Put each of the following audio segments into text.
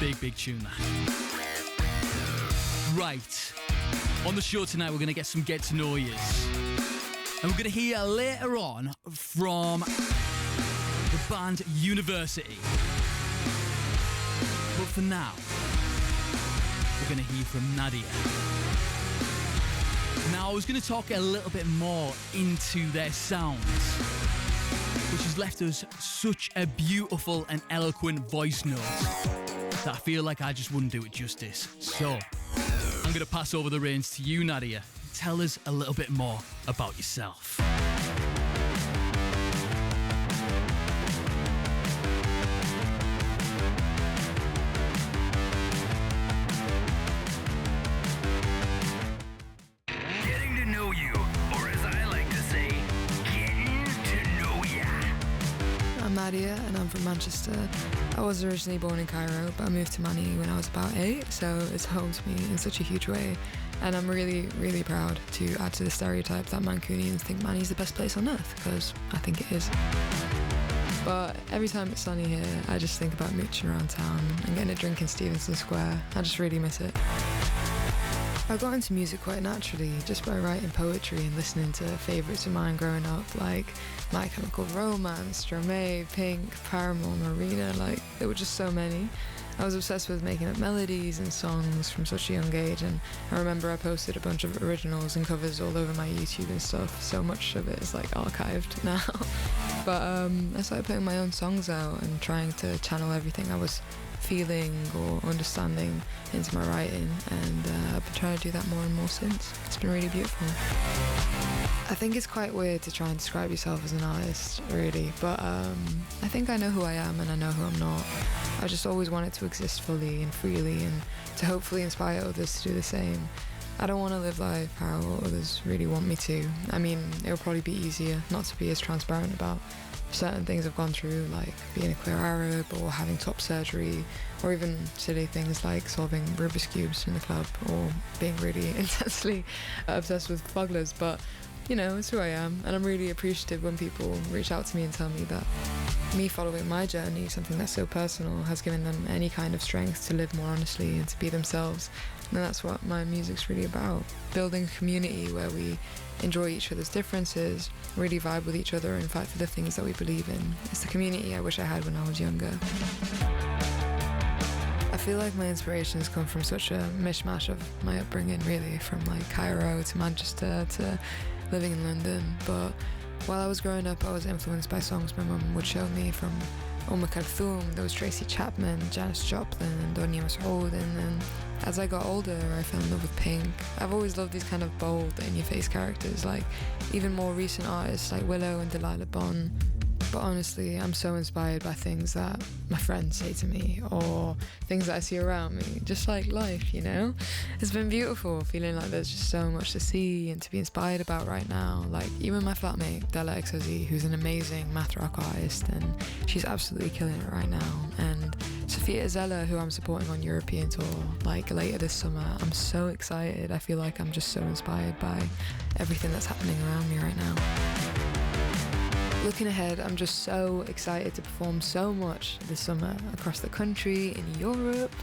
Big tune that. Right. On the show tonight, we're going to get some get to know yous. And we're going to hear later on from the band University. But for now, we're going to hear from Nxdia. Now, I was going to talk a little bit more into their sounds, which has left us such a beautiful and eloquent voice note that I feel like I just wouldn't do it justice. So, I'm going to pass over the reins to you, Nxdia. Tell us a little bit more about yourself. Getting to know you, or as I like to say, getting to know ya. I'm Nxdia and I'm from Manchester. I was originally born in Cairo, but I moved to Mani when I was about 8, so it's home to me in such a huge way. And I'm really proud to add to the stereotype that Mancunians think Mani's the best place on earth, because I think it is. But every time it's sunny here, I just think about mooching around town and getting a drink in Stevenson Square. I just really miss it. I got into music quite naturally, just by writing poetry and listening to favourites of mine growing up, like My Chemical Romance, Stromae, Pink, Paramore, Marina, like there were just so many. I was obsessed with making up melodies and songs from such a young age, and I remember I posted a bunch of originals and covers all over my YouTube and stuff. So much of it is like archived now. But I started putting my own songs out and trying to channel everything I was feeling or understanding into my writing, and I've been trying to do that more and more since. It's been really beautiful. I think it's quite weird to try and describe yourself as an artist, really, but I think I know who I am and I know who I'm not. I just always wanted to exist fully and freely, and to hopefully inspire others to do the same. I don't want to live life how others really want me to. I mean, it'll probably be easier not to be as transparent about certain things I've gone through, like being a queer Arab or having top surgery, or even silly things like solving Rubik's Cubes in the club or being really intensely obsessed with fugglers. But, you know, it's who I am, and I'm really appreciative when people reach out to me and tell me that me following my journey, something that's so personal, has given them any kind of strength to live more honestly and to be themselves. And that's what my music's really about. Building a community where we enjoy each other's differences, really vibe with each other and fight for the things that we believe in. It's the community I wish I had when I was younger. I feel like my inspirations come from such a mishmash of my upbringing, really, from like Cairo to Manchester to living in London. But while I was growing up, I was influenced by songs my mum would show me, from Kulthum, there was Tracy Chapman, Janis Joplin and Donia Masoud, and then as I got older I fell in love with Pink. I've always loved these kind of bold, in-your-face characters, like even more recent artists like Willow and Delilah Bond. But honestly, I'm so inspired by things that my friends say to me or things that I see around me, just like life, you know? It's been beautiful feeling like there's just so much to see and to be inspired about right now. Like even my flatmate, Della XOZ, who's an amazing math rock artist, and she's absolutely killing it right now. And Sophia Zella, who I'm supporting on European tour, like later this summer. I'm so excited. I feel like I'm just so inspired by everything that's happening around me right now. Looking ahead, I'm just so excited to perform so much this summer across the country, in Europe.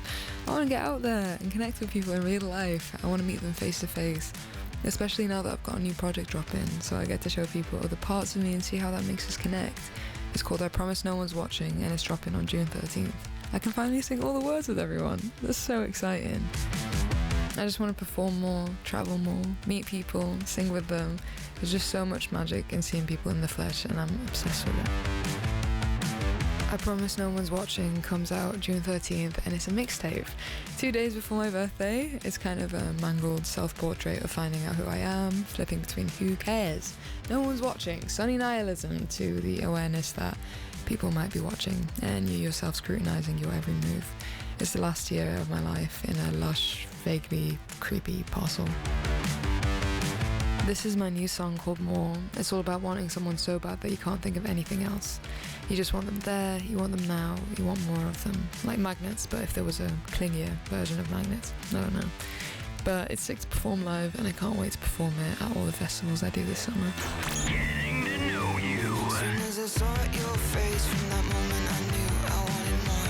I want to get out there and connect with people in real life. I want to meet them face to face, especially now that I've got a new project dropping, so I get to show people other parts of me and see how that makes us connect. It's called I Promise No One's Watching, and it's dropping on June 13th. I can finally sing all the words with everyone. That's so exciting. I just want to perform more, travel more, meet people, sing with them. There's just so much magic in seeing people in the flesh, and I'm obsessed with it. I Promise No One's Watching comes out June 13th, and it's a mixtape. 2 days before my birthday. It's kind of a mangled self-portrait of finding out who I am, flipping between who cares, no one's watching, sunny nihilism, to the awareness that people might be watching, and you yourself scrutinising your every move. It's the last year of my life in a lush, vaguely creepy parcel. This is my new song called More. It's all about wanting someone so bad that you can't think of anything else. You just want them there, you want them now, you want more of them. Like magnets, but if there was a clingier version of magnets. I don't know. But it's sick to perform live, and I can't wait to perform it at all the festivals I do this summer. Getting to know you. As soon as I saw your face, from that moment I knew I wanted more.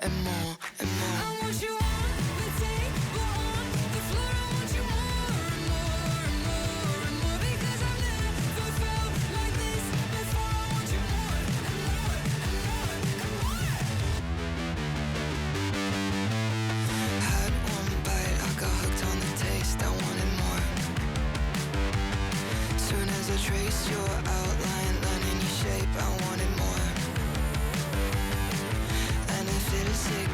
and more and more. I want you on the table, on the floor. I want you more and more and more and more, because I've never felt like this before. I want you more and more and more and more. Had one bite, I got hooked on the taste. I wanted more. Soon as I trace your outline, learning your shape, I wanted more. And I feel sick,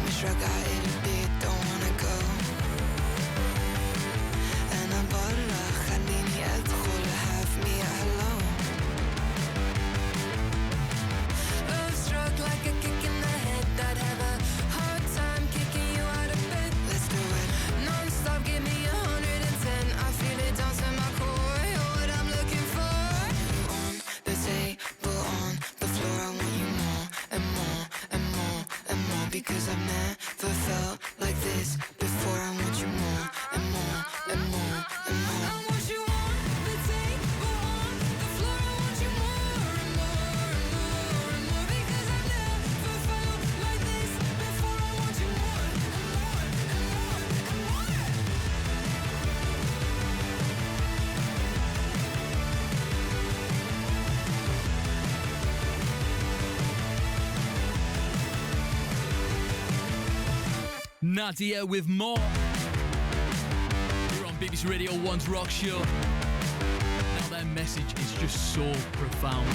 مش راجع البيت, don't wanna go. أنا برا, خليني أدخل, have me alone. Love struck like a kick in the head, I'd have a hard time kicking you out of bed. Let's do it non-stop, give me 110. I feel it down to my core, you're what I'm looking for. On the table, on the floor, I want you more and more and more and more, because I've never felt like this before. I want you more and more and more and more. I want you on the table, on the floor. I want you more and more and more and more, because I've never felt like this before. I want you more and more and more and more. Nxdia with more. You're on BBC Radio 1's Rock Show. Now their message is just so profound.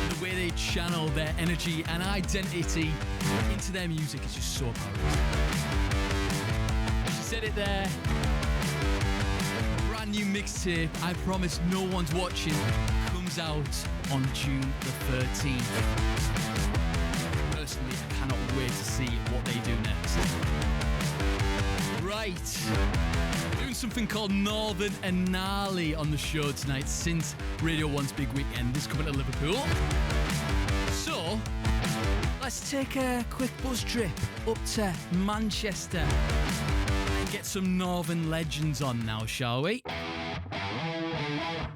And the way they channel their energy and identity into their music is just so powerful. She said it there. Brand new mixtape, I Promise No One's Watching, comes out on June the 13th. Personally, I cannot wait to see what they do next. Right, doing something called Northern and Gnarly on the show tonight since Radio 1's big weekend is coming to Liverpool. So, let's take a quick bus trip up to Manchester and get some Northern legends on now, shall we?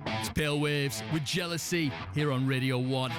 It's Pale Waves with Jealousy here on Radio 1.